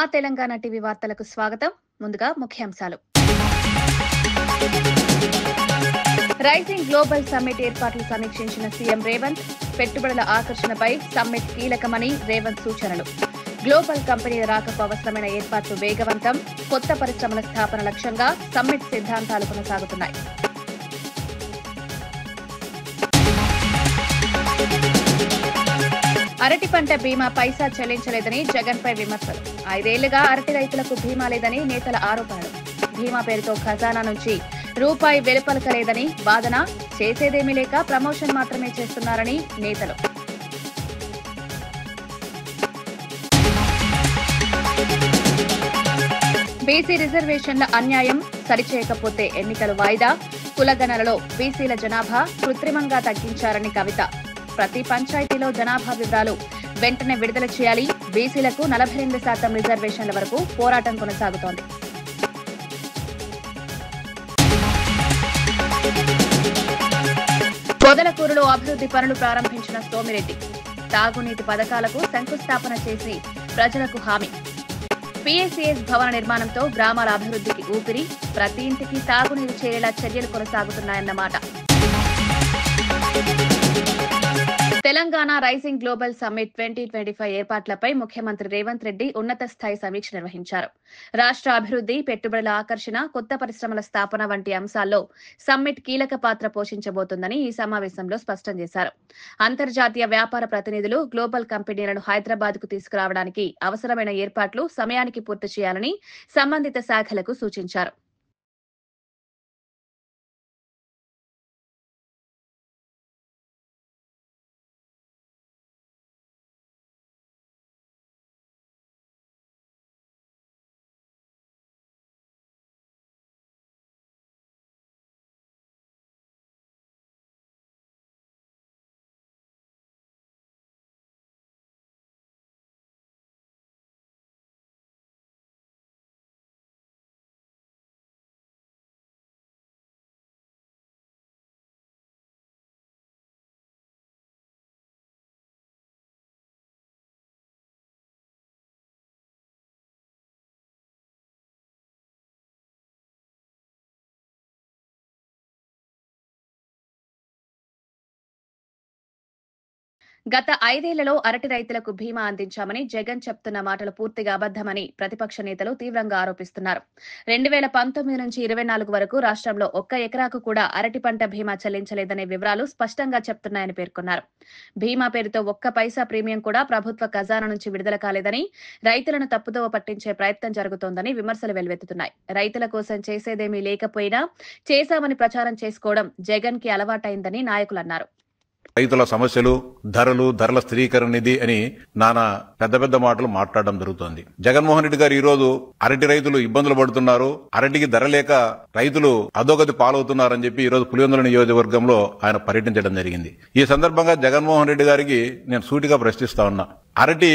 మా తెలంగాణ టీవీ వార్తలకు స్వాగతం. ముందుగా ముఖ్యాంశాలు. రైజింగ్ గ్లోబల్ సమ్మిట్ ఏర్పాట్లు సమీక్షించిన సీఎం రేవంత్. పెట్టుబడుల ఆకర్షణపై సమ్మిట్ కీలకమని రేవంత్ సూచనలు. గ్లోబల్ కంపెనీల రాకకు అవసరమైన ఏర్పాట్లు వేగవంతం. కొత్త పరిశ్రమల స్థాపన లక్ష్యంగా సమ్మిట్ సిద్ధాంతాలు కొనసాగుతున్నాయి. అరటి పంట బీమా పైసా చెల్లించలేదని జగన్పై విమర్శలు. 5 ఏళ్లుగా అరటి రైతులకు బీమా లేదని నేతల ఆరోపణలు. బీమా పేరుతో ఖజానా నుంచి రూపాయి వెలుపలకలేదని వాదన. చేసేదేమీ లేక ప్రమోషన్ మాత్రమే చేస్తున్నారని నేతలు. బీసీ రిజర్వేషన్ల అన్యాయం సరిచేయకపోతే ఎన్నికలు వాయిదా. కులగణనలో బీసీల జనాభా కృత్రిమంగా తగ్గించారని కవిత. ప్రతి పంచాయతీలో జనాభా వివరాలు వెంటనే విడుదల చేయాలి. బీసీలకు 48% రిజర్వేషన్ల వరకు పోరాటం కొనసాగుతోంది. పొదలకూరులో అభివృద్ధి పనులు ప్రారంభించిన సోమిరెడ్డి. తాగునీటి పథకాలకు శంకుస్థాపన చేసి ప్రజలకు హామీ. పీఎస్సీఎస్ భవన నిర్మాణంతో గ్రామాల అభివృద్ధికి ఊపిరి. ప్రతి ఇంటికి తాగునీరు చేరేలా చర్యలు కొనసాగుతున్నాయన్నమాట. తెలంగాణ రైజింగ్ గ్లోబల్ సమ్మిట్ 2025 ఏర్పాట్లపై ముఖ్యమంత్రి రేవంత్ రెడ్డి ఉన్నత స్థాయి సమీక్ష నిర్వహించారు. రాష్ట్ర అభివృద్ధి, పెట్టుబడుల ఆకర్షణ, కొత్త పరిశ్రమల స్థాపన వంటి అంశాల్లో సమ్మిట్ కీలక పాత్ర పోషించబోతోందని ఈ సమావేశంలో స్పష్టం చేశారు. అంతర్జాతీయ వ్యాపార ప్రతినిధులు, గ్లోబల్ కంపెనీలను హైదరాబాద్కు తీసుకురావడానికి అవసరమైన ఏర్పాట్లు సమయానికి పూర్తి చేయాలని సంబంధిత శాఖలకు సూచించారు. గత 5 ఏళ్లలో అరటి రైతులకు బీమా అందించామని జగన్ చెప్తున్న మాటలు పూర్తిగా అబద్దమని ప్రతిపక్ష నేతలు తీవ్రంగా ఆరోపిస్తున్నారు. 2019 నుంచి 24 వరకు రాష్ట్రంలో 1 ఎకరాకు కూడా అరటి పంట బీమా చెల్లించలేదనే వివరాలు స్పష్టంగా చెప్తున్నాయని పేర్కొన్నారు. బీమా పేరుతో 1 పైసా ప్రీమియం కూడా ప్రభుత్వ ఖజానా నుంచి విడుదల కాలేదని, రైతులను తప్పుదోవ పట్టించే ప్రయత్నం జరుగుతోందని విమర్శలు వెల్లువెత్తుతున్నాయి. రైతుల కోసం చేసేదేమీ లేకపోయినా చేశామని ప్రచారం చేసుకోవడం జగన్ కి అలవాటైందని నాయకులు అన్నారు. రైతుల సమస్యలు, ధరల స్థిరీకరణ నిధి అని నానా పెద్ద పెద్ద మాటలు మాట్లాడడం జరుగుతోంది. జగన్మోహన్ రెడ్డి గారు ఈ రోజు అరటి రైతులు ఇబ్బందులు పడుతున్నారు, అరటికి ధర లేక రైతులు అధోగతి పాలవుతున్నారని చెప్పి ఈ రోజు పులివెందుల నియోజకవర్గంలో ఆయన పర్యటించడం జరిగింది. ఈ సందర్భంగా జగన్మోహన్ రెడ్డి గారికి నేను సూటిగా ప్రశ్నిస్తా ఉన్నా, అరటి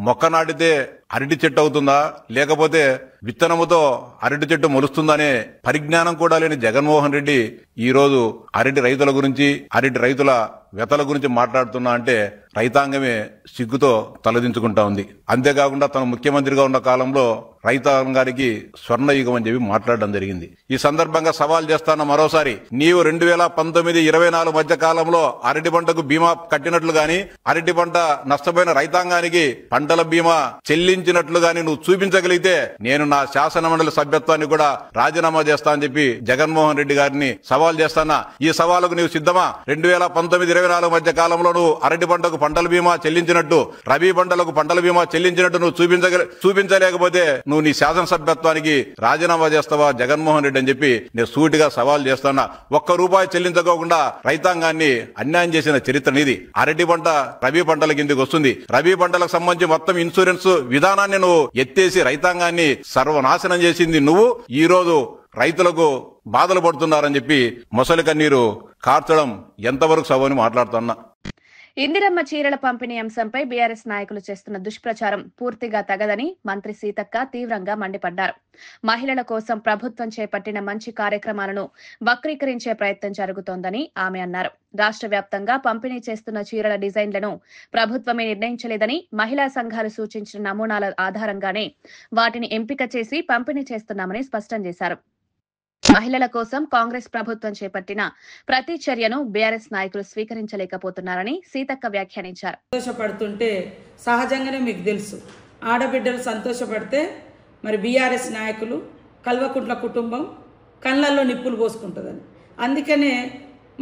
మొక్క నాటితే అరటి చెట్టు అవుతుందా, లేకపోతే విత్తనముతో అరటి చెట్టు మొలుస్తుందనే పరిజ్ఞానం కూడా లేని జగన్మోహన్ రెడ్డి ఈ రోజు అరటి రైతుల గురించి, అరటి రైతుల వ్యతల గురించి మాట్లాడుతున్నా అంటే రైతాంగమే సిగ్గుతో తలదించుకుంటా ఉంది. అంతేకాకుండా తను ముఖ్యమంత్రిగా ఉన్న కాలంలో రైతాంగానికి స్వర్ణయుగం అని చెప్పి మాట్లాడడం జరిగింది. ఈ సందర్భంగా సవాల్ చేస్తాను మరోసారి, నీవు 2019-24 మధ్య కాలంలో అరటి పంటకు బీమా కట్టినట్లు గాని, అరటి పంట నష్టపోయిన రైతాంగానికి పంటల బీమా చెల్లించినట్లు గాని నువ్వు చూపించగలిగితే నేను నా శాసనమండలి సభ్యత్వాన్ని కూడా రాజీనామా చేస్తా అని చెప్పి జగన్మోహన్ రెడ్డి గారిని సవాల్ చేస్తానా. ఈ సవాలుకు నీవు సిద్ధమా? 2019-24 మధ్య కాలంలో నువ్వు అరటి పంటకు పంటల బీమా చెల్లించినట్టు, రబీ పంటలకు పంటల బీమా చెల్లించినట్టు నువ్వు చూపించలేకపోతే నువ్వు నీ శాసనసభ్యత్వానికి రాజీనామా చేస్తావా జగన్మోహన్ రెడ్డి అని చెప్పి నేను సూటిగా సవాల్ చేస్తున్నా. 1 రూపాయి చెల్లించుకోకుండా రైతాంగాన్ని అన్యాయం చేసిన చరిత్ర నీది. అరటి పంట రబీ పంటల కిందకి వస్తుంది. రబీ పంటలకు సంబంధించి మొత్తం ఇన్సూరెన్స్ విధానాన్ని నువ్వు ఎత్తేసి రైతాంగాన్ని సర్వనాశనం చేసింది నువ్వు. ఈ రోజు రైతులకు బాధలు పడుతున్నారని చెప్పి మొసలి కన్నీరు కార్చడం ఎంతవరకు సవని మాట్లాడుతున్నా. ఇందిరమ్మ చీరల పంపిణీ అంశంపై బీఆర్ఎస్ నాయకులు చేస్తున్న దుష్ప్రచారం పూర్తిగా తగదని మంత్రి సీతక్క తీవ్రంగా మండిపడ్డారు. మహిళల కోసం ప్రభుత్వం చేపట్టిన మంచి కార్యక్రమాలను వక్రీకరించే ప్రయత్నం జరుగుతోందని ఆమె అన్నారు. రాష్ట్ర వ్యాప్తంగా పంపిణీ చేస్తున్న చీరల డిజైన్లను ప్రభుత్వమే నిర్ణయించలేదని, మహిళా సంఘాలు సూచించిన నమూనాల ఆధారంగానే వాటిని ఎంపిక చేసి పంపిణీ చేస్తున్నామని స్పష్టం చేశారు. మహిళల కోసం కాంగ్రెస్ ప్రభుత్వం చేపట్టిన ప్రతి చర్యను బీఆర్ఎస్ నాయకులు స్వీకరించలేకపోతున్నారని సీతక్క వ్యాఖ్యానించారు. సంతోషపడుతుంటే సహజంగానే మీకు తెలుసు, ఆడబిడ్డలు సంతోషపడితే మరి బీఆర్ఎస్ నాయకులు కల్వకుంట్ల కుటుంబం కళ్ళల్లో నిప్పులు పోసుకుంటుందని, అందుకనే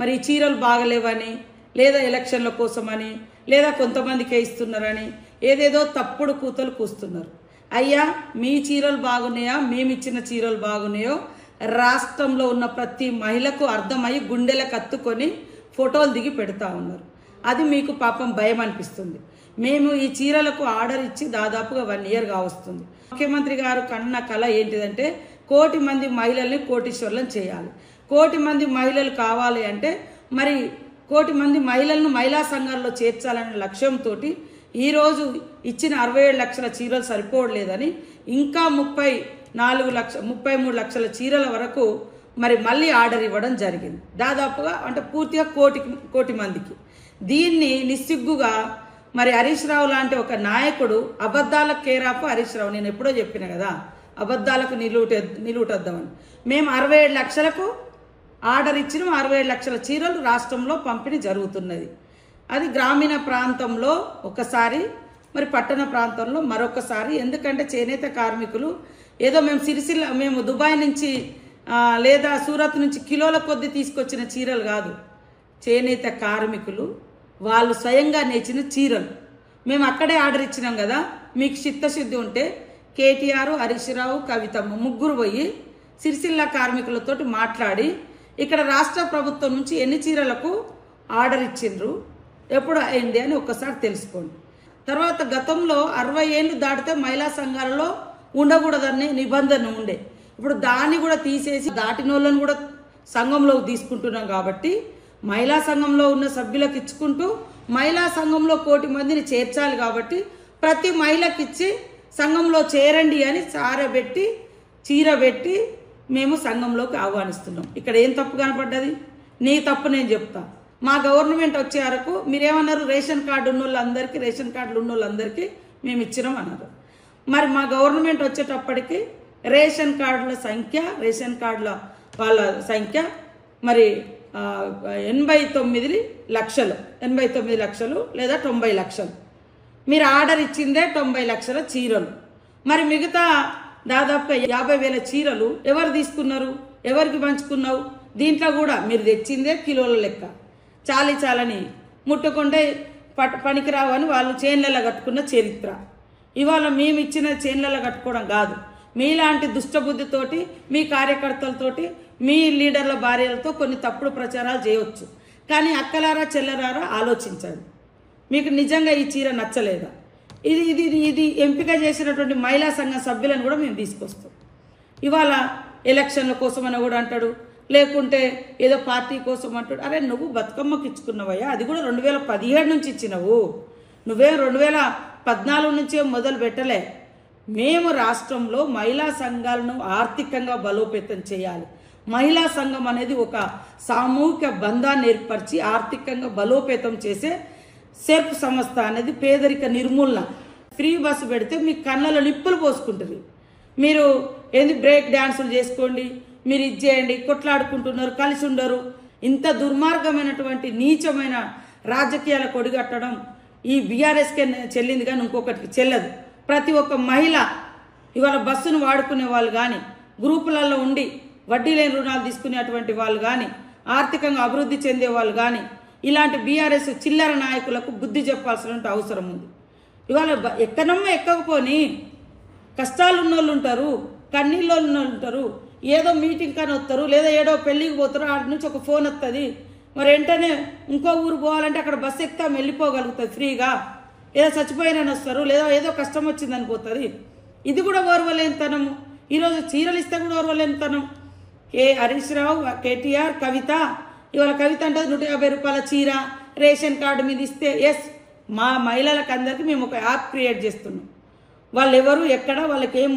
మరి చీరలు బాగలేవని, లేదా ఎలక్షన్ల కోసమని, లేదా కొంతమందికే ఇస్తున్నారని ఏదేదో తప్పుడు కూతలు కూస్తున్నారు. అయ్యా, మీ చీరలు బాగున్నాయా, మేమిచ్చిన చీరలు బాగున్నాయో రాష్ట్రంలో ఉన్న ప్రతి మహిళకు అర్థమై గుండెలకు కత్తుకొని ఫోటోలు దిగి పెడతా ఉన్నారు. అది మీకు పాపం భయం అనిపిస్తుంది. మేము ఈ చీరలకు ఆర్డర్ ఇచ్చి దాదాపుగా 1 year కావస్తుంది. ముఖ్యమంత్రి గారు కన్న కళ ఏంటిదంటే 1 కోటి మంది మహిళల్ని కోటీశ్వర్లను చేయాలి. 1 కోటి మంది మహిళలు కావాలి అంటే మరి 1 కోటి మంది మహిళలను మహిళా సంఘాల్లో చేర్చాలనే లక్ష్యంతో ఈరోజు ఇచ్చిన 67 లక్షల చీరలు సరిపోవట్లేదని ఇంకా 33 లక్షల చీరల వరకు మరి మళ్ళీ ఆర్డర్ ఇవ్వడం జరిగింది. దాదాపుగా అంటే పూర్తిగా కోటి మందికి. దీన్ని నిస్సిగ్గుగా మరి హరీష్ రావు లాంటి ఒక నాయకుడు, అబద్ధాలకు కేరాపు హరీష్ రావు, నేను ఎప్పుడో చెప్పిన కదా అబద్ధాలకు నిలువుటొద్దామని. మేము 67 లక్షలకు ఆర్డర్ ఇచ్చినాం. 67 లక్షల చీరలు రాష్ట్రంలో పంపిణీ జరుగుతున్నది. అది గ్రామీణ ప్రాంతంలో ఒకసారి, మరి పట్టణ ప్రాంతంలో మరొకసారి. ఎందుకంటే చేనేత కార్మికులు ఏదో మేము దుబాయ్ నుంచి లేదా సూరత్ నుంచి కిలోల కొద్ది తీసుకొచ్చిన చీరలు కాదు. చేనేత కార్మికులు వాళ్ళు స్వయంగా నేర్చిన చీరలు మేము అక్కడే ఆర్డర్ ఇచ్చినాం కదా. మీకు చిత్తశుద్ధి ఉంటే కేటీఆర్, హరీష్ రావు, కవితమ్మ ముగ్గురు పోయి సిరిసిల్ల కార్మికులతో మాట్లాడి ఇక్కడ రాష్ట్ర ప్రభుత్వం నుంచి ఎన్ని చీరలకు ఆర్డర్ ఇచ్చిండ్రు, ఎప్పుడు అయింది అని ఒక్కసారి తెలుసుకోండి. తర్వాత గతంలో 60 ఏళ్ళు దాటితే మహిళా సంఘాలలో ఉండకూడదనే నిబంధన ఉండే. ఇప్పుడు దాన్ని కూడా తీసేసి దాటిన వాళ్ళని కూడా సంఘంలోకి తీసుకుంటున్నాం. కాబట్టి మహిళా సంఘంలో ఉన్న సభ్యులకు ఇచ్చుకుంటూ మహిళా సంఘంలో 1 కోటి మందిని చేర్చాలి. కాబట్టి ప్రతి మహిళకి ఇచ్చి సంఘంలో చేరండి అని చీర పెట్టి మేము సంఘంలోకి ఆహ్వానిస్తున్నాం. ఇక్కడ ఏం తప్పు కనపడ్డది? నీ తప్పు నేను చెప్తా. మా గవర్నమెంట్ వచ్చే వరకు మీరేమన్నారు, రేషన్ కార్డు ఉన్న వాళ్ళందరికీ, రేషన్ కార్డులు ఉన్న వాళ్ళందరికీ మేము ఇచ్చినాం అన్నారు. మరి మా గవర్నమెంట్ వచ్చేటప్పటికి రేషన్ కార్డుల సంఖ్య, రేషన్ కార్డుల వాళ్ళ సంఖ్య మరి 89 లక్షలు లేదా 90 లక్షలు. మీరు ఆర్డర్ ఇచ్చిందే 90 లక్షల చీరలు. మరి మిగతా దాదాపుగా 50,000 చీరలు ఎవరు తీసుకున్నారు, ఎవరికి పంచుకున్నావు? దీంట్లో కూడా మీరు తెచ్చిందే కిలోల లెక్క. చాలని ముట్టుకుంటే పనికిరావు అని వాళ్ళు చేన్లలో కట్టుకున్న చరిత్ర. ఇవాళ మేము ఇచ్చిన చేన్లలో కట్టుకోవడం కాదు. మీలాంటి దుష్టబుద్ధితోటి, మీ కార్యకర్తలతోటి, మీ లీడర్ల భార్యలతో కొన్ని తప్పుడు ప్రచారాలు చేయవచ్చు. కానీ అక్కలారా చెల్లరారా ఆలోచించండి. మీకు నిజంగా ఈ చీర నచ్చలేదా? ఇది ఎంపిక చేసినటువంటి మహిళా సంఘ సభ్యులను కూడా మేము తీసుకొస్తాం. ఇవాళ ఎలక్షన్ల కోసం అని కూడా అంటాడు, లేకుంటే ఏదో పార్టీ కోసం అంటాడు. అరే నువ్వు బతుకమ్మకి ఇచ్చుకున్నావయ్యా, అది కూడా 2017 నుంచి ఇచ్చినావు. నువ్వేం 2014 నుంచే మొదలు పెట్టలే. మేము రాష్ట్రంలో మహిళా సంఘాలను ఆర్థికంగా బలోపేతం చేయాలి. మహిళా సంఘం అనేది ఒక సామూహిక బంధాన్ని ఏర్పరిచి ఆర్థికంగా బలోపేతం చేసే సెర్ప్ సంస్థ అనేది పేదరిక నిర్మూలన. ఫ్రీ బస్సు పెడితే మీ కళ్ళలో నిప్పులు పోసుకుంటుంది. మీరు ఏంది బ్రేక్ డ్యాన్సులు చేసుకోండి, మీరు ఇది చేయండి, కొట్లాడుకుంటున్నారు, కలిసి ఉండరు. ఇంత దుర్మార్గమైనటువంటి నీచమైన రాజకీయాల కొడిగట్టడం ఈ బీఆర్ఎస్కే చెల్లింది, కానీ ఇంకొకటికి చెల్లదు. ప్రతి ఒక్క మహిళ ఇవాళ బస్సును వాడుకునే వాళ్ళు కానీ, గ్రూపులలో ఉండి వడ్డీ లేని రుణాలు తీసుకునేటువంటి వాళ్ళు కానీ, ఆర్థికంగా అభివృద్ధి చెందే వాళ్ళు కానీ, ఇలాంటి బీఆర్ఎస్ చిల్లర నాయకులకు బుద్ధి చెప్పాల్సిన అవసరం ఉంది. ఇవాళ ఎక్కకపోని కష్టాలు ఉన్నోళ్ళు ఉంటారు, కన్నీళ్ళు ఉన్న వాళ్ళు ఉంటారు. ఏదో మీటింగ్ కానీ వస్తారు, లేదా ఏదో పెళ్ళికి పోతారు, ఆడి నుంచి ఒక ఫోన్ వస్తుంది. మరి వెంటనే ఇంకో ఊరు పోవాలంటే అక్కడ బస్సు ఎక్కుతాం, వెళ్ళిపోగలుగుతుంది ఫ్రీగా. ఏదో చచ్చిపోయినని వస్తారు, లేదా ఏదో కష్టం వచ్చిందని పోతుంది. ఇది కూడా ఓర్వలేనితనము. ఈరోజు చీరలు ఇస్తే కూడా ఓర్వలేనితనం. హరీష్ రావు, కేటీఆర్, కవిత. ఇవాళ కవిత అంటే 150 రూపాయల చీర, రేషన్ కార్డు మీద ఇస్తే ఎస్ మా మహిళలకు అందరికీ మేము ఒక యాప్ క్రియేట్ చేస్తున్నాం. వాళ్ళు ఎవరు ఎక్కడ, వాళ్ళకి ఏం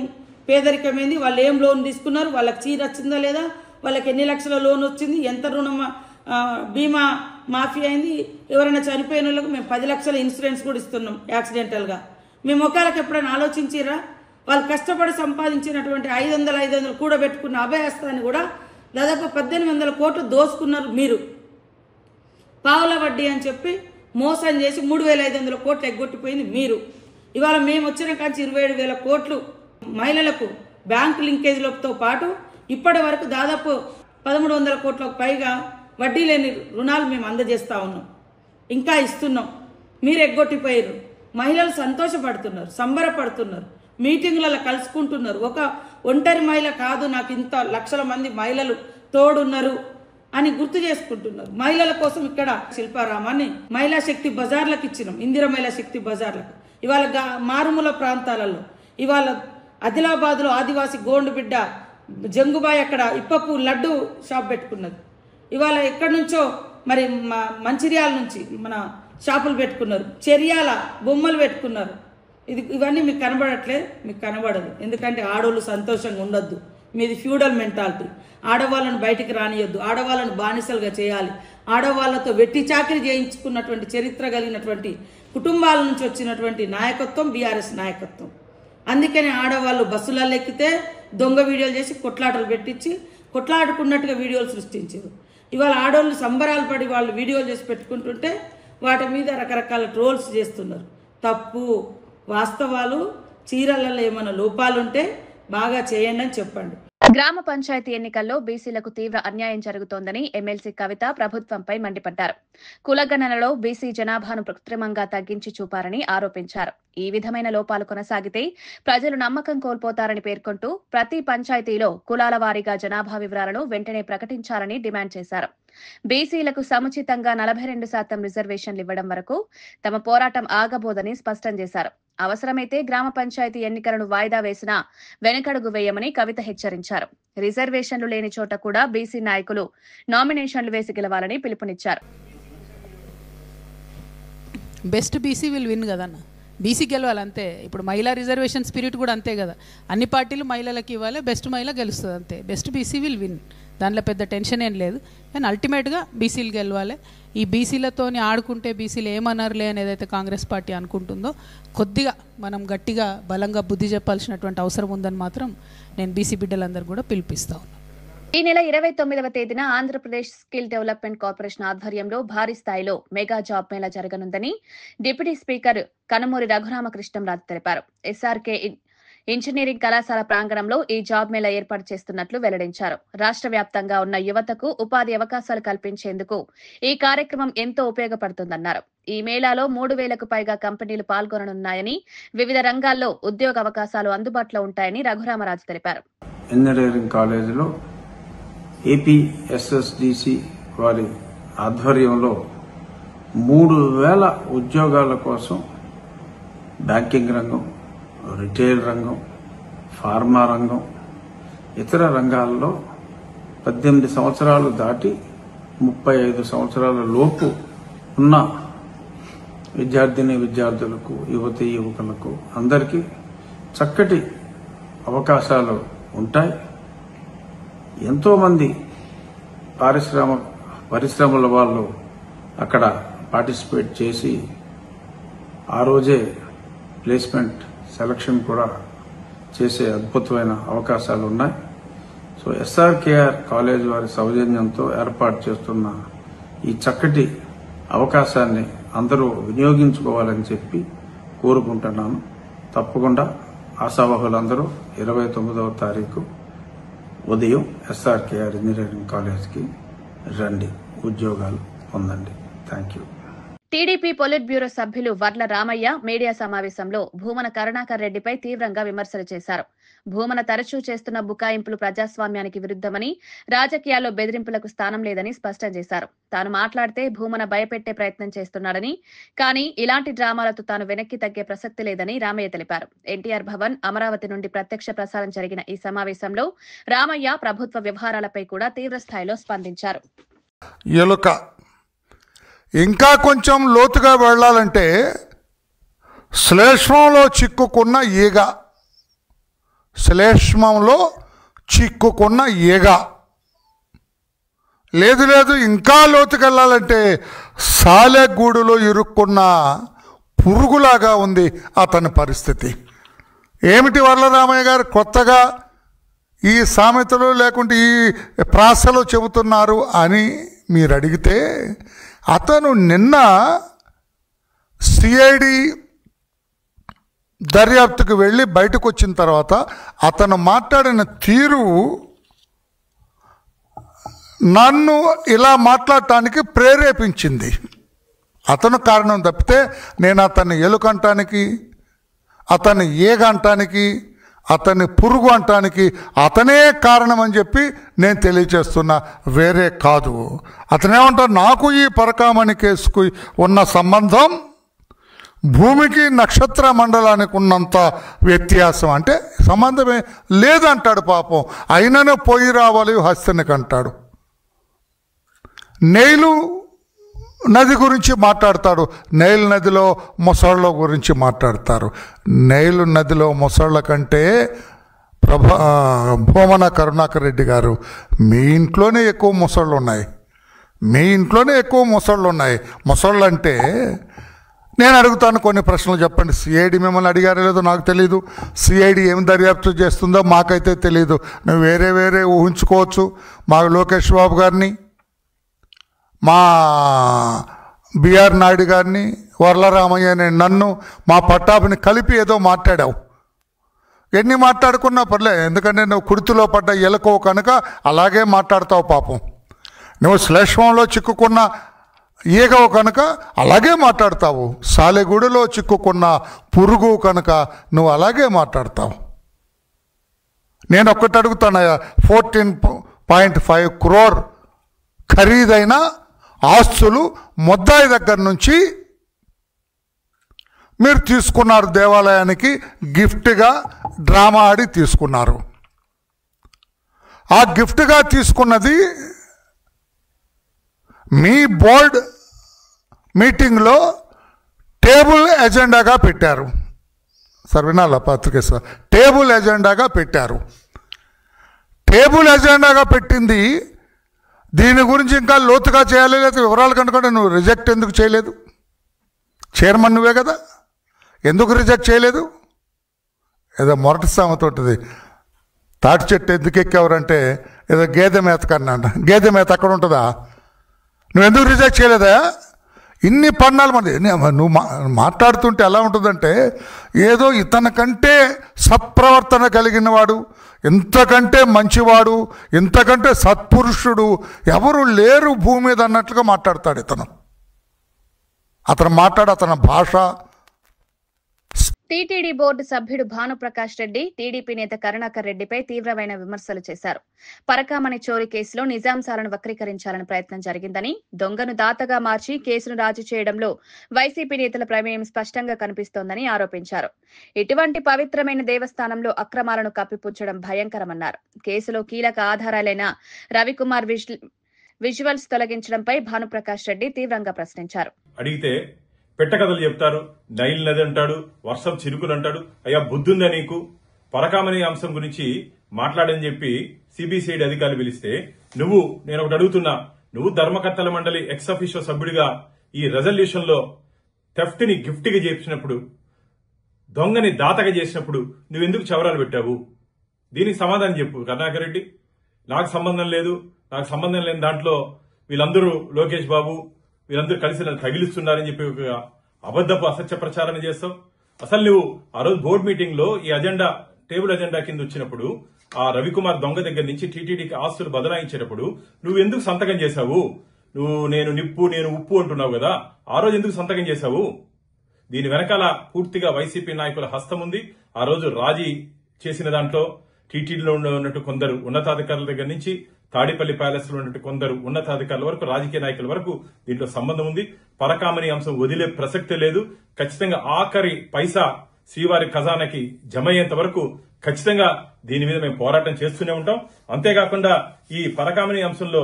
పేదరికమైంది, వాళ్ళు ఏం లోన్ తీసుకున్నారు, వాళ్ళకి చీర వచ్చిందా లేదా, వాళ్ళకి ఎన్ని లక్షల లోన్ వచ్చింది, ఎంత రుణం బీమా మాఫీ అయింది, ఎవరైనా చనిపోయిన వాళ్ళకు మేము 10 లక్షల ఇన్సూరెన్స్ కూడా ఇస్తున్నాం యాక్సిడెంటల్గా. మీ ముఖాలకు ఎప్పుడైనా ఆలోచించిరా? వాళ్ళు కష్టపడి సంపాదించినటువంటి 500 కూడబెట్టుకున్న అభయహస్తాన్ని కూడా దాదాపు 1800 కోట్లు దోసుకున్నారు మీరు. పావుల వడ్డీ అని చెప్పి మోసం చేసి 3500 కోట్లు ఎగ్గొట్టిపోయింది మీరు. ఇవాళ మేము వచ్చిన కాంచి 27,000 కోట్లు మహిళలకు బ్యాంకు లింకేజ్లతో పాటు ఇప్పటి వరకు దాదాపు 1300 కోట్లకు పైగా వడ్డీ లేని రుణాలు మేము అందజేస్తూ ఉన్నాం, ఇంకా ఇస్తున్నాం. మీరు ఎగ్గొట్టిపోయారు. మహిళలు సంతోషపడుతున్నారు, సంబరపడుతున్నారు, మీటింగులలో కలుసుకుంటున్నారు. ఒక ఒంటరి మహిళ కాదు, నాకు ఇంత లక్షల మంది మహిళలు తోడున్నారు అని గుర్తు చేసుకుంటున్నారు. మహిళల కోసం ఇక్కడ శిల్పారామాన్ని మహిళా శక్తి బజార్లకు ఇచ్చినాం, ఇందిరా మహిళా శక్తి బజార్లకు. ఇవాళ మారుమూల ప్రాంతాలలో, ఇవాళ ఆదిలాబాద్లో ఆదివాసి గోండు బిడ్డ జంగుబాయ్ అక్కడ ఇప్పపు లడ్డు షాప్ పెట్టుకున్నది. ఇవాళ ఎక్కడి నుంచో మరి మంచిర్యాల నుంచి మన షాపులు పెట్టుకున్నారు, చెర్యాల బొమ్మలు పెట్టుకున్నారు. ఇవన్నీ మీకు కనబడట్లేదు, మీకు కనబడదు. ఎందుకంటే ఆడవాళ్ళు సంతోషంగా ఉండొద్దు. మీది ఫ్యూడల్ మెంటాలిటీ. ఆడవాళ్ళను బయటికి రానియొద్దు, ఆడవాళ్ళను బానిసలుగా చేయాలి. ఆడవాళ్లతో వెట్టి చాకిరి చేయించుకున్నటువంటి చరిత్ర కలిగినటువంటి కుటుంబాల నుంచి వచ్చినటువంటి నాయకత్వం బీఆర్ఎస్ నాయకత్వం. అందుకని ఆడవాళ్ళు బస్సులలో ఎక్కితే దొంగ వీడియోలు చేసి కొట్లాటలు పెట్టించి కొట్లాడుకున్నట్టుగా వీడియోలు సృష్టించారు. ఇవాళ ఆడవాళ్ళు సంబరాలు పడి వాళ్ళు వీడియోలు చేసి పెట్టుకుంటుంటే వాటి మీద రకరకాల ట్రోల్స్ చేస్తున్నారు. తప్పు. వాస్తవాలు, చీరలలో ఏమైనా లోపాలుంటే బాగా చేయండి అని చెప్పండి. గ్రామ పంచాయతీ ఎన్నికల్లో బీసీలకు తీవ్ర అన్యాయం జరుగుతోందని ఎమ్మెల్సీ కవిత ప్రభుత్వంపై మండిపడ్డారు. కులగణనలో బీసీ జనాభాను కృత్రిమంగా తగ్గించి చూపారని ఆరోపించారు. ఈ విధమైన లోపాలు కొనసాగితే ప్రజలు నమ్మకం కోల్పోతారని పేర్కొంటూ ప్రతి పంచాయతీలో కులాల వారీగా జనాభా వివరాలను వెంటనే ప్రకటించాలని డిమాండ్ చేశారు. బీసీలకు సముచితంగా 42% రిజర్వేషన్లు ఇవ్వడం వరకు తమ పోరాటం ఆగబోదని స్పష్టం చేశారు. అవసరమైతే గ్రామ పంచాయతీ ఎన్నికలను వాయిదా వేసినా వెనకడుగు వేయమని కవిత హెచ్చరించారు. రిజర్వేషన్లు లేని చోట కూడా బీసీ నాయకులు నామినేషన్లు వేసి గెలవాలని పిలుపునిచ్చారు. బెస్ట్ బీసీ విల్ విన్ కదన్న, బీసీ గెలవాలి అంతే. ఇప్పుడు మహిళా రిజర్వేషన్ స్పిరిట్ కూడా అంతే కదా, అన్ని పార్టీలు మహిళలకు ఇవ్వాలి, బెస్ట్ మహిళ గెలుస్తుంది అంతే. బెస్ట్ బీసీ విల్ విన్, దాంట్లో పెద్ద టెన్షన్ ఏం లేదు. కానీ అల్టిమేట్గా బీసీలు గెలవాలి. ఈ బీసీలతో ఆడుకుంటే బీసీలు ఏమన్నారులే అని ఏదైతే కాంగ్రెస్ పార్టీ అనుకుంటుందో కొద్దిగా మనం గట్టిగా బలంగా బుద్ధి చెప్పాల్సినటువంటి అవసరం ఉందని మాత్రం నేను బీసీ బిడ్డలందరూ కూడా పిలిపిస్తా ఉన్నాను. ఈ నెల 29వ తేదీన ఆంధ్రప్రదేశ్ స్కిల్ డెవలప్మెంట్ కార్పొరేషన్ ఆధ్వర్యంలో భారీ స్థాయిలో మెగా జాబ్ మేళా జరగనుందని డిప్యూటీ స్పీకర్ కనుమూరి రఘురామకృష్ణంరాజు తెలిపారు. ఎస్ఆర్కే ఇంజనీరింగ్ కళాశాల ప్రాంగణంలో ఈ జాబ్ మేళా ఏర్పాటు చేస్తున్నట్లు వెల్లడించారు. రాష్ట్ర వ్యాప్తంగా ఉన్న యువతకు ఉపాధి అవకాశాలు కల్పించేందుకు ఈ కార్యక్రమం ఎంతో ఉపయోగపడుతుందన్నారు. ఈ మేళాలో 3,000కు పైగా కంపెనీలు పాల్గొననున్నాయని, వివిధ రంగాల్లో ఉద్యోగ అవకాశాలు అందుబాటులో ఉంటాయని రఘురామరాజు తెలిపారు. ఇంజనీరింగ్ కాలేజీలో ఏపీఎస్ఎస్డిసి వారి ఆధ్వర్యంలో 3,000 ఉద్యోగాల కోసం బ్యాంకింగ్ రంగం, రిటైల్ రంగం, ఫార్మా రంగం, ఇతర రంగాల్లో 18 సంవత్సరాలు దాటి 35 సంవత్సరాల లోపు ఉన్న విద్యార్థులకు, యువతీ యువకులకు అందరికీ చక్కటి అవకాశాలు ఉంటాయి. ఎంతోమంది పరిశ్రమల వాళ్ళు అక్కడ పార్టిసిపేట్ చేసి ఆ రోజే ప్లేస్మెంట్ సెలక్షన్ కూడా చేసే అద్భుతమైన అవకాశాలు ఉన్నాయి. సో ఎస్ఆర్కేఆర్ కాలేజ్ వారి సౌజన్యంతో ఏర్పాటు చేస్తున్న ఈ చక్కటి అవకాశాన్ని అందరూ వినియోగించుకోవాలని చెప్పి కోరుకుంటున్నాను. తప్పకుండా ఆశావహులందరూ 29వ తారీఖు ఉదయం ఎస్ఆర్కేఆర్ ఇంజనీరింగ్ కాలేజ్కి రండి, ఉద్యోగాలు పొందండి. Thank you. TDP polit bureau సభ్యులు వర్ల రామయ్య మీడియా సమావేశంలో భూమన కరుణాకర్ రెడ్డిపై తీవ్రంగా విమర్శలు చేశారు. భూమన తరచూ చేస్తున్న బుకాయింపులు ప్రజాస్వామ్యానికి విరుద్దమని, రాజకీయాల్లో బెదిరింపులకు స్థానం లేదని స్పష్టం చేశారు. తాను మాట్లాడితే భూమన భయపెట్టే ప్రయత్నం చేస్తున్నాడని, కానీ ఇలాంటి డ్రామాలతో తాను వెనక్కి తగ్గే ప్రసక్తి లేదని రామయ్య తెలిపారు. ఎన్టీఆర్ భవన్, అమరావతి నుండి ప్రత్యక్ష ప్రసారం జరిగిన ఈ సమావేశంలో రామయ్య ప్రభుత్వ వ్యవహారాలపై కూడా తీవ్ర స్థాయిలో స్పందించారు. ఇంకా కొంచెం లోతుగా వెళ్ళాలంటే శ్లేష్మంలో చిక్కుకున్న ఈగ, శ్లేష్మంలో చిక్కుకున్న ఈగ, లేదు లేదు ఇంకా లోతుకు వెళ్ళాలంటే సాలెగూడులో ఇరుక్కున్న పురుగులాగా ఉంది అతని పరిస్థితి. ఏమిటి వరలరామయ్య గారు కొత్తగా ఈ సామెతలు లేకుంటే ఈ ప్రాసలో చెబుతున్నారు అని మీరు అడిగితే, అతను నిన్న సిఐడి దర్యాప్తుకు వెళ్ళి బయటకు వచ్చిన తర్వాత అతను మాట్లాడిన తీరు నన్ను ఇలా మాట్లాడటానికి ప్రేరేపించింది. అతను కారణం తప్పితే నేను అతన్ని ఎలుకంటానికి, అతన్ని ఏగంటానికి, అతన్ని పురుగు అంటానికి అతనే కారణం అని చెప్పి నేను తెలియచేస్తున్నా, వేరే కాదు. అతనేమంటారు, నాకు ఈ పరకామణి కేసుకు ఉన్న సంబంధం భూమికి నక్షత్ర మండలానికి ఉన్నంత వ్యత్యాసం, అంటే సంబంధమే లేదంటాడు. పాపం అయినను పోయి రావాలి హస్తినికి అంటాడు. నైలు నది గురించి మాట్లాడతాడు, నైలు నదిలో మొసళ్ళ గురించి మాట్లాడతారు. నైలు నదిలో మొసళ్ళ కంటే భూమన కరుణాకర్ రెడ్డి గారు మీ ఇంట్లోనే ఎక్కువ మొసళ్ళు ఉన్నాయి, మీ ఇంట్లోనే ఎక్కువ మొసళ్ళు ఉన్నాయి. మొసళ్ళు అంటే నేను అడుగుతాను, కొన్ని ప్రశ్నలు చెప్పండి. సిఐడి మిమ్మల్ని అడిగారో లేదో నాకు తెలీదు, సిఐడి ఏం దర్యాప్తు చేస్తుందో మాకైతే తెలీదు. నువ్వు వేరే వేరే ఊహించుకోవచ్చు. మా లోకేష్ బాబు గారిని, మా బిఆర్ నాయుడు గారిని, వరలరామయ్యని, నన్ను, మా పట్టాభిని కలిపి ఏదో మాట్లాడావు. ఎన్ని మాట్లాడుకున్నా పర్లే, ఎందుకంటే నువ్వు కుర్తిలో పడ్డ ఎలకో కనుక అలాగే మాట్లాడతావు. పాపం నువ్వు శ్లేష్మంలో చిక్కుకున్న ఈగవు కనుక అలాగే మాట్లాడతావు, సాలెగూడులో చిక్కుకున్న పురుగు కనుక నువ్వు అలాగే మాట్లాడతావు. నేను ఒక్కటి అడుగుతానయ్యా, 14.5 crore ఖరీదైన ఆస్తులు ముద్దాయి దగ్గర నుంచి మీరు తీసుకున్నారు, దేవాలయానికి గిఫ్ట్గా డ్రామా ఆడి తీసుకున్నారు. ఆ గిఫ్ట్గా తీసుకున్నది మీ బోర్డ్ మీటింగ్లో టేబుల్ ఎజెండాగా పెట్టారు. సార్ వినాలా పత్రిక సార్, టేబుల్ ఎజెండాగా పెట్టారు. టేబుల్ ఎజెండాగా పెట్టింది దీని గురించి ఇంకా లోతుగా చేయాలి, లేదా వివరాలు కనుక నువ్వు రిజెక్ట్ ఎందుకు చేయలేదు? చైర్మన్ నువ్వే కదా, ఎందుకు రిజెక్ట్ చేయలేదు? ఏదో మొరటి సామెతోటిది, తాటి చెట్టు ఎందుకు ఎక్కేవారంటే ఏదో గేదె మేత కన్నా, గేదె మేత అక్కడ ఉంటుందా? నువ్వు ఎందుకు రిజెక్ట్ చేయలేదా? ఇన్ని పన్నాలు మంది నువ్వు మాట్లాడుతుంటే ఎలా ఉంటుందంటే ఏదో ఇతనికంటే సత్ప్రవర్తన కలిగిన వాడు, ఇంతకంటే మంచివాడు, ఇంతకంటే సత్పురుషుడు ఎవరు లేరు భూమి మీద అన్నట్లుగా మాట్లాడతాడు ఇతను. అతని భాష. టీటీడీ బోర్డు సభ్యుడు భానుప్రకాష్ రెడ్డి టీడీపీ నేత కరుణాకర్ రెడ్డిపై తీవ్రమైన విమర్శలు చేశారు. పరకామణి చోరీ కేసులో నిజాంశాలను వక్రీకరించాలని ప్రయత్నం జరిగిందని, దొంగను దాతగా మార్చి కేసును రాజీ చేయడంలో వైసీపీ నేతల ప్రమేయం స్పష్టంగా కనిపిస్తోందని ఆరోపించారు. ఇటువంటి పవిత్రమైన దేవస్థానంలో అక్రమాలను కప్పిపుచ్చడం భయంకరమన్నారు. కేసులో కీలక ఆధారాలైన రవికుమార్ విజువల్స్ తొలగించడంపై భానుప్రకాష్ రెడ్డి తీవ్రంగా ప్రశ్నించారు. అడిగితే పెట్టకథలు చెప్తారు, నైల్ నది అంటాడు, వర్షం చిరుకులు అంటాడు. అయ్యా బుద్ధుందా నీకు? పరకామణి అంశం గురించి మాట్లాడని చెప్పి సిబిసిఐడి అధికారులు పిలిస్తే నేను ఒకటి అడుగుతున్నా, నువ్వు ధర్మకర్తల మండలి ఎక్స్ అఫీషియో సభ్యుడిగా ఈ రెజల్యూషన్ లో థెఫ్ట్ ని గిఫ్ట్ గా చేసినప్పుడు, దొంగని దాతగా చేసినప్పుడు నువ్వెందుకు చవరాలు పెట్టావు? దీనికి సమాధానం చెప్పు కరుణాకర్ రెడ్డి. నాకు సంబంధం లేదు, నాకు సంబంధం లేని దాంట్లో వీళ్ళందరూ లోకేష్ బాబు వీళ్ళందరూ కలిసి నన్ను తగిలిస్తున్నారని చెప్పి ఒక అబద్దపు అసత్య ప్రచారం చేస్తావు. అసలు నువ్వు ఆ రోజు బోర్డు మీటింగ్ లో ఈ అజెండా టేబుల్ అజెండా కింద వచ్చినప్పుడు ఆ రవికుమార్ దొంగ దగ్గర నుంచి టీటీడీకి ఆస్తులు బదలాయించేటప్పుడు నువ్వు ఎందుకు సంతకం చేశావు? నేను నిప్పు నేను ఉప్పు అంటున్నావు కదా, ఆ రోజు ఎందుకు సంతకం చేశావు? దీని వెనకాల పూర్తిగా వైసీపీ నాయకుల హస్తం ఉంది. ఆ రోజు రాజీ చేసిన దాంట్లో టీటీడీలో ఉన్నట్టు కొందరు ఉన్నతాధికారుల దగ్గర నుంచి తాడిపల్లి ప్యాలెస్ లో ఉన్నట్టు కొందరు ఉన్నతాధికారుల వరకు, రాజకీయ నాయకుల వరకు దీంట్లో సంబంధం ఉంది. పరకామణి అంశం వదిలే ప్రసక్తే లేదు. ఖచ్చితంగా ఆఖరి పైసా శ్రీవారి ఖజానాకి జమ అయ్యేంత వరకు ఖచ్చితంగా దీని మీద మేము పోరాటం చేస్తూనే ఉంటాం. అంతేకాకుండా ఈ పరకామణి అంశంలో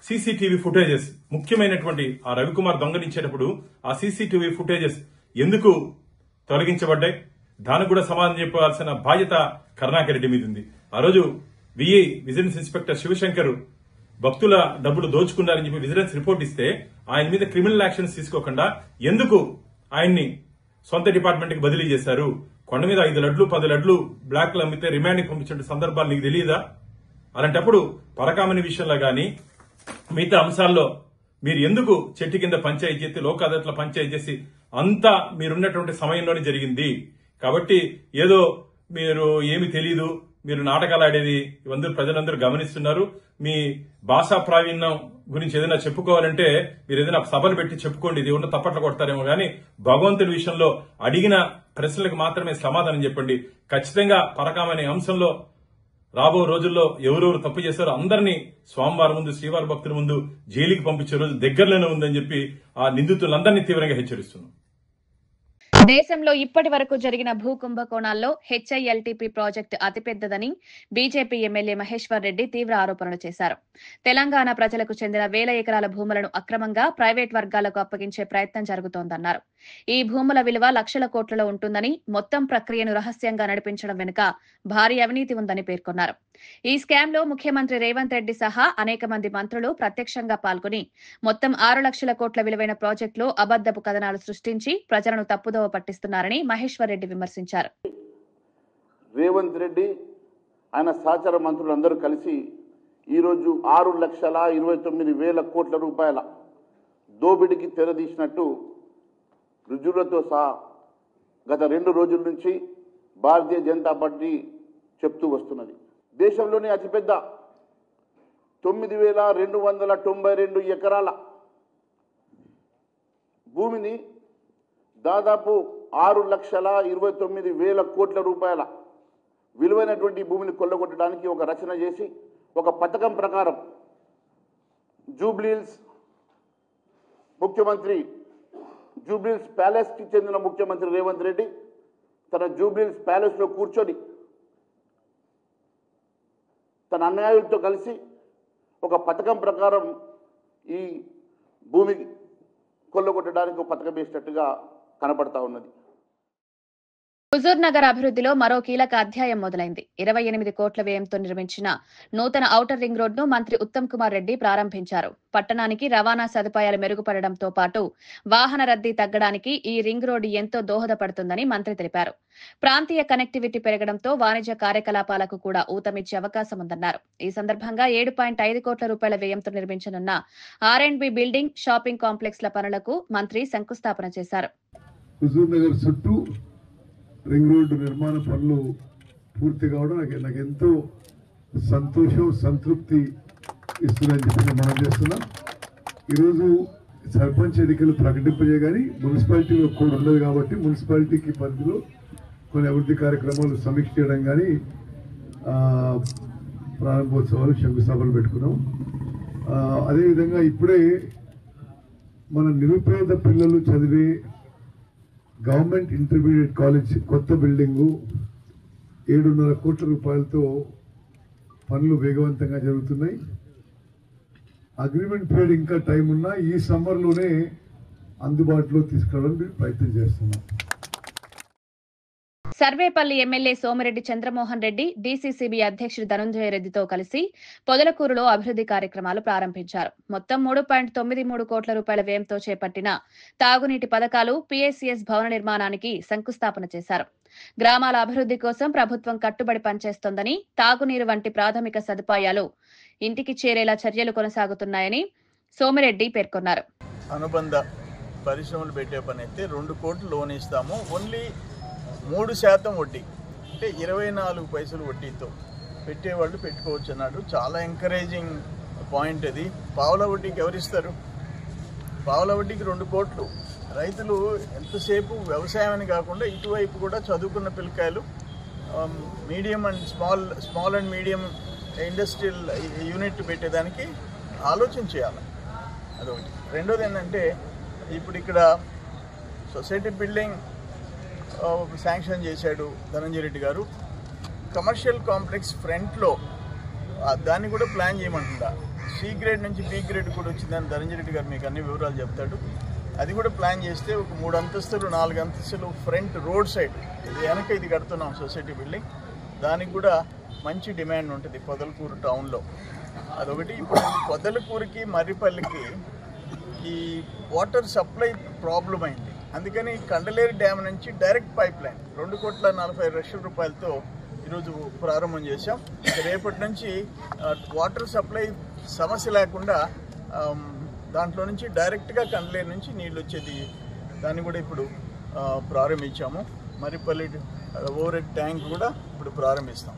సీసీటీవీ ఫుటేజెస్, ముఖ్యమైనటువంటి ఆ రవికుమార్ దొంగలించేటప్పుడు ఆ సీసీటీవీ ఫుటేజెస్ ఎందుకు తొలగించబడ్డాయి? దానికి కూడా సమాధానం చెప్పాల్సిన బాధ్యత కరుణాకర్ రెడ్డి మీద ఉంది. ఆ రోజు విజిలెన్స్ ఇన్స్పెక్టర్ శివశంకర్ భక్తుల డబ్బులు దోచుకున్నారని చెప్పి విజిలెన్స్ రిపోర్ట్ ఇస్తే ఆయన మీద క్రిమినల్ యాక్షన్స్ తీసుకోకుండా ఎందుకు ఆయన్ని సొంత డిపార్ట్మెంట్ కి బదిలీ చేశారు? కొండ మీద 5 లడ్లు 10 లడ్లు బ్లాక్ లో అమ్మితే రిమాండ్ పంపించిన సందర్భాలు నీకు తెలియదా? అలాంటప్పుడు పరకామణి విషయంలో గాని మిగతా అంశాల్లో మీరు ఎందుకు చెట్టు కింద పంచాయతీ చేసి లోక్ అదాలత్లో పంచాయతీ చేసి అంతా మీరున్నటువంటి సమయంలోనే జరిగింది. కాబట్టి ఏదో మీరు ఏమి తెలీదు, మీరు నాటకాలు ఆడేది ఇవందరూ ప్రజలందరూ గమనిస్తున్నారు. మీ భాషా ప్రావీణ్యం గురించి ఏదైనా చెప్పుకోవాలంటే మీరు ఏదైనా సభలు పెట్టి చెప్పుకోండి, ఇది ఉన్న తప్పట్లు కొడతారేమో కానీ భగవంతుడి విషయంలో అడిగిన ప్రశ్నలకు మాత్రమే సమాధానం చెప్పండి. ఖచ్చితంగా పరకామనే అంశంలో రాబో రోజుల్లో ఎవరెవరు తప్పు చేశారో అందరినీ స్వామివారి ముందు శ్రీవారి భక్తుల ముందు జైలుకి పంపించే రోజు దగ్గరలోనే ఉందని చెప్పి ఆ నిందితులందరినీ తీవ్రంగా హెచ్చరిస్తున్నాం. దేశంలో ఇప్పటి వరకు జరిగిన భూ కుంభకోణాల్లో హెచ్ఐఎల్టీపీ ప్రాజెక్టు అతిపెద్దదని బీజేపీ ఎమ్మెల్యే మహేశ్వర్ రెడ్డి తీవ్ర ఆరోపణలు చేశారు. తెలంగాణ ప్రజలకు చెందిన 1000 ఎకరాల భూములను అక్రమంగా ప్రైవేట్ వర్గాలకు అప్పగించే ప్రయత్నం జరుగుతోందన్నారు. ఈ భూముల విలువ లక్షల కోట్లలో ఉంటుందని, మొత్తం ప్రక్రియను రహస్యంగా నడిపించడం వెనుక భారీ అవినీతి ఉందని పేర్కొన్నారు. ఈ స్కామ్ లో ముఖ్యమంత్రి రేవంత్ రెడ్డి సహా అనేక మంది మంత్రులు ప్రత్యక్షంగా పాల్గొని మొత్తం 6 లక్షల కోట్ల విలువైన ప్రాజెక్టులో అబద్దపు కథనాలు సృష్టించి ప్రజలను తప్పుదోవ పట్టిస్తున్నారని మహేశ్వర్ రెడ్డి విమర్శించారు. రేవంత్ రెడ్డి ఆయన సహచర మంత్రులందరూ కలిసి ఈరోజు 6,29,000 కోట్ల రూపాయల దోపిడీకి తెరదీసినట్టు రుజువులతో సహా గత 2 రోజుల నుంచి భారతీయ జనతా పార్టీ చెప్తూ వస్తున్నది. దేశంలోని అతిపెద్ద 9,292 ఎకరాల భూమిని దాదాపు 6,29,000 కోట్ల రూపాయల విలువైనటువంటి భూమిని కొల్లగొట్టడానికి ఒక రచన చేసి ఒక పథకం ప్రకారం జూబ్లీహిల్స్ ప్యాలెస్ కి చెందిన ముఖ్యమంత్రి రేవంత్ రెడ్డి తన జూబ్లీహిల్స్ ప్యాలెస్ లో కూర్చొని తన అన్యాయులతో కలిసి ఒక పథకం ప్రకారం ఈ భూమి కొల్లగొట్టడానికి ఒక పథకం వేసినట్టుగా కనబడతా ఉన్నది. హుజూర్ నగర్ అభివృద్ధిలో మరో కీలక అధ్యాయం మొదలైంది. 28 కోట్ల వ్యయంతో నిర్మించిన నూతన ఔటర్ రింగ్ రోడ్ను మంత్రి ఉత్తమ్ కుమార్ రెడ్డి ప్రారంభించారు. పట్టణానికి రవాణా సదుపాయాలు మెరుగుపడడంతో పాటు వాహన రద్దీ తగ్గడానికి ఈ రింగ్ రోడ్డు ఎంతో దోహదపడుతుందని మంత్రి తెలిపారు. ప్రాంతీయ కనెక్టివిటీ పెరగడంతో వాణిజ్య కార్యకలాపాలకు కూడా ఊతమిచ్చే అవకాశం ఉందన్నారు. ఈ సందర్భంగా 7.5 కోట్ల రూపాయల వ్యయంతో నిర్మించనున్న R&B బిల్డింగ్, షాపింగ్ కాంప్లెక్స్ల పనులకు మంత్రి శంకుస్థాపన చేశారు. రింగ్ రోడ్డు నిర్మాణ పనులు పూర్తి కావడం నాకు ఎంతో సంతోషం, సంతృప్తి ఇస్తుందని చెప్పి మనం చేస్తున్నాం. ఈరోజు సర్పంచ్ ఎన్నికలు ప్రకటింపజేయగాని మున్సిపాలిటీలో కోడ్ ఉండదు కాబట్టి మున్సిపాలిటీకి పరిధిలో కొన్ని అభివృద్ధి కార్యక్రమాలు సమీక్ష చేయడం కానీ ప్రారంభోత్సవాలు, శంకుస్థాపనలు పెట్టుకున్నాం. అదేవిధంగా ఇప్పుడే మన నిరుపేద పిల్లలు చదివే గవర్నమెంట్ ఇంటర్మీడియట్ కాలేజ్ కొత్త బిల్డింగు 7.5 కోట్ల రూపాయలతో పనులు వేగవంతంగా జరుగుతున్నాయి. అగ్రిమెంట్ పీరియడ్ ఇంకా టైం ఉన్నా ఈ సమ్మర్లోనే అందుబాటులో తీసుకురావడానికి ప్రయత్నం చేస్తున్నాం. సర్వేపల్లి ఎమ్మెల్యే సోమిరెడ్డి చంద్రమోహన్ రెడ్డి డీసీసీబీ అధ్యక్షుడు ధనంజయ రెడ్డితో కలిసి పొదలకూరులో అభివృద్ధి కార్యక్రమాలు ప్రారంభించారు. మొత్తం 3.93 కోట్ల రూపాయల వ్యయంతో చేపట్టిన తాగునీటి పథకాలు, పీఎస్సీఎస్ భవన నిర్మాణానికి శంకుస్థాపన చేశారు. గ్రామాల అభివృద్ధి కోసం ప్రభుత్వం కట్టుబడి పనిచేస్తోందని, తాగునీరు వంటి ప్రాథమిక సదుపాయాలు ఇంటికి చేరేలా చర్యలు కొనసాగుతున్నాయని సోమిరెడ్డి పేర్కొన్నారు. అనుబంధ పరిశ్రమలు పెట్టే పని అయితే 2 కోట్లు లోన్ ఇస్తాము. ఓన్లీ 3% వడ్డీ, అంటే 24 పైసలు వడ్డీతో పెట్టేవాళ్ళు పెట్టుకోవచ్చు అన్నాడు. చాలా ఎంకరేజింగ్ పాయింట్ అది. పావుల వడ్డీకి ఎవరిస్తారు? పావుల వడ్డీకి 2 కోట్లు. రైతులు ఎంతసేపు వ్యవసాయం అని కాకుండా ఇటువైపు కూడా చదువుకున్న పిల్లకాయలు medium and small and medium industrial unit పెట్టేదానికి ఆలోచన చేయాలి. అదొకటి. రెండోది ఏంటంటే ఇప్పుడు ఇక్కడ సొసైటీ బిల్డింగ్ శాంక్షన్ చేశాడు ధనంజయ రెడ్డి గారు. కమర్షియల్ కాంప్లెక్స్ ఫ్రంట్లో దాన్ని కూడా ప్లాన్ చేయమంటుందా. సి గ్రేడ్ నుంచి బి గ్రేడ్ కూడా వచ్చిందని ధనంజయ రెడ్డి గారు మీకు అన్ని వివరాలు చెప్తాడు. అది కూడా ప్లాన్ చేస్తే ఒక 3 అంతస్తులు 4 అంతస్తులు ఫ్రంట్ రోడ్ సైడ్ ఇది వెనక ఇది కడుతున్నాం సొసైటీ బిల్డింగ్. దానికి కూడా మంచి డిమాండ్ ఉంటుంది పొదలకూరు టౌన్లో. అదొకటి. ఇప్పుడు పొదలకూరుకి మర్రిపల్లికి ఈ వాటర్ సప్లై ప్రాబ్లం అయింది. అందుకని కండలేరు డ్యామ్ నుంచి డైరెక్ట్ పైప్ లైన్ 2,40,00,000 రూపాయలతో ఈరోజు ప్రారంభం చేశాం. రేపటి నుంచి వాటర్ సప్లై సమస్య లేకుండా దాంట్లో నుంచి డైరెక్ట్గా కండలేరు నుంచి నీళ్ళు వచ్చేది దాన్ని కూడా ఇప్పుడు ప్రారంభించాము. మర్రిపల్లి ఓవర్ హెడ్ ట్యాంక్ కూడా ఇప్పుడు ప్రారంభిస్తాం.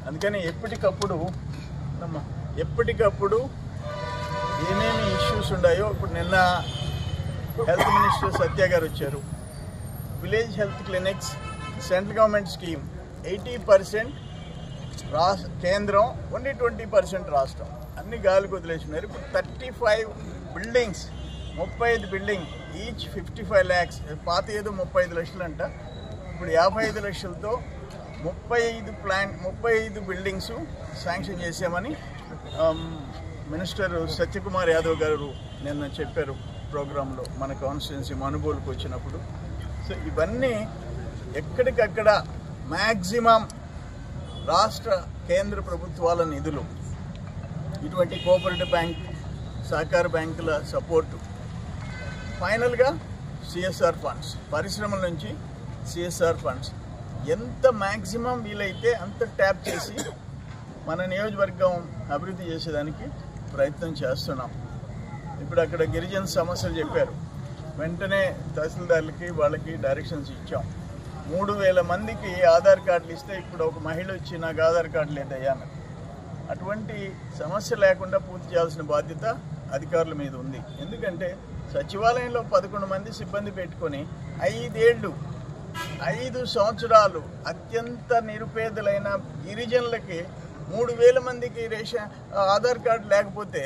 అందుకని ఎప్పటికప్పుడు ఏమేమి ఇష్యూస్ ఉన్నాయో ఇప్పుడు నిన్న హెల్త్ మినిస్టర్ సత్య గారు వచ్చారు. Village health clinics central government scheme 80% కేంద్రం, ఓన్లీ 20% రాష్ట్రం. అన్ని గాలికి వదిలేస్తున్నారు. ఇప్పుడు 35 బిల్డింగ్స్ 35 బిల్డింగ్ ఈచ్ 55 lakhs. పాత ఏదో 35 లక్షలు అంట, ఇప్పుడు 55 లక్షలతో 35 బిల్డింగ్స్ శాంక్షన్ చేశామని మినిస్టర్ సత్యకుమార్ యాదవ్ గారు నిన్న చెప్పారు ప్రోగ్రాంలో మన కాన్స్టిట్యున్సీ మనుబోలుకు వచ్చినప్పుడు. సో ఇవన్నీ ఎక్కడికక్కడ మ్యాక్సిమం రాష్ట్ర కేంద్ర ప్రభుత్వాల నిధులు, ఇటువంటి కోఆపరేటివ్ బ్యాంక్ సహకార బ్యాంకుల సపోర్టు, ఫైనల్గా సిఎస్ఆర్ ఫండ్స్, పరిశ్రమల నుంచి సిఎస్ఆర్ ఫండ్స్ ఎంత మ్యాక్సిమం వీలైతే అంత ట్యాప్ చేసి మన నియోజకవర్గం అభివృద్ధి చేసేదానికి ప్రయత్నం చేస్తున్నాం. ఇప్పుడు అక్కడ గిరిజన సమస్యలు చెప్పారు. వెంటనే తహసీల్దార్లకి వాళ్ళకి డైరెక్షన్స్ ఇచ్చాం. 3,000 మందికి ఆధార్ కార్డులు ఇస్తే ఇప్పుడు ఒక మహిళ వచ్చి నాకు ఆధార్ కార్డు లేదయ్యా. అటువంటి సమస్య లేకుండా పూర్తి చేయాల్సిన బాధ్యత అధికారుల మీద ఉంది. ఎందుకంటే సచివాలయంలో 11 మంది సిబ్బంది పెట్టుకొని 5 సంవత్సరాలు అత్యంత నిరుపేదలైన గిరిజనులకి 3,000 మందికి ఆధార్ కార్డు లేకపోతే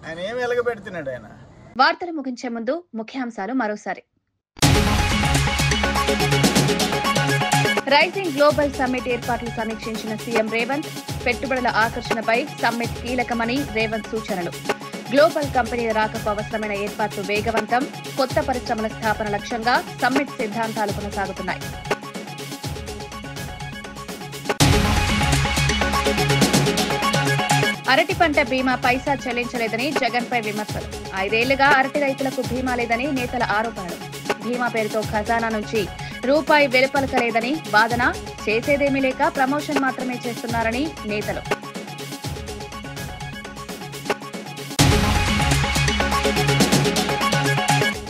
ఆయన ఏమి ఎలగబెడుతున్నాడు ఆయన. వార్తలు ముగించే ముందు ముఖ్యాంశాలు మరోసారి. రైజింగ్ గ్లోబల్ సమ్మిట్ ఏర్పాట్లు సమీక్షించిన సీఎం రేవంత్. పెట్టుబడుల ఆకర్షణపై సమ్మిట్ కీలకమని రేవంత్ సూచనలు. గ్లోబల్ కంపెనీల రాకకు అవసరమైన ఏర్పాట్లు వేగవంతం. కొత్త పరిశ్రమల స్థాపన లక్ష్యంగా సమ్మిట్ సిద్ధాంతాలు కొనసాగుతున్నాయి. అరటి పంట బీమా పైసా చెల్లించలేదని జగన్పై విమర్శలు. 5 ఏళ్లుగా అరటి రైతులకు బీమా లేదని నేతల ఆరోపణలు. బీమా పేరుతో ఖజానా నుంచి రూపాయి వెలుపలకలేదని వాదన. చేసేదేమీ లేక ప్రమోషన్ మాత్రమే చేస్తున్నారని నేతలు.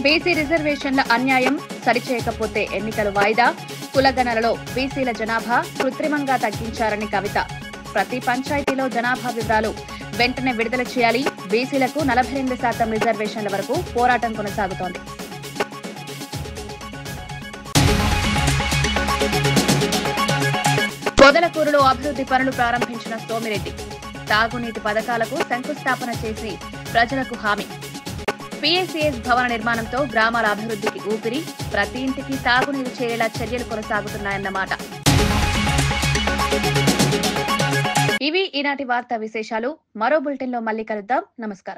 బీసీ రిజర్వేషన్ల అన్యాయం సరిచేయకపోతే ఎన్నికలు వాయిదా. కులగణనలో బీసీల జనాభా కృత్రిమంగా తగ్గించారని కవిత. ప్రతి పంచాయతీలో జనాభా వివరాలు వెంటనే విడుదల చేయాలి. బీసీలకు 48% రిజర్వేషన్ల వరకు పోరాటం కొనసాగుతోంది. పొదలకూరులో అభివృద్ధి పనులు ప్రారంభించిన సోమిరెడ్డి. తాగునీటి పథకాలకు శంకుస్థాపన చేసి ప్రజలకు హామీ. పీఎస్సీఎస్ భవన నిర్మాణంతో గ్రామాల అభివృద్ధికి ఊపిరి. ప్రతి ఇంటికి తాగునీరు చేరేలా చర్యలు కొనసాగుతున్నాయన్నమాట. ఇవి ఈనాటి వార్తా విశేషాలు. మరో బులెటిన్లో మళ్లీ కలుద్దాం. నమస్కారం.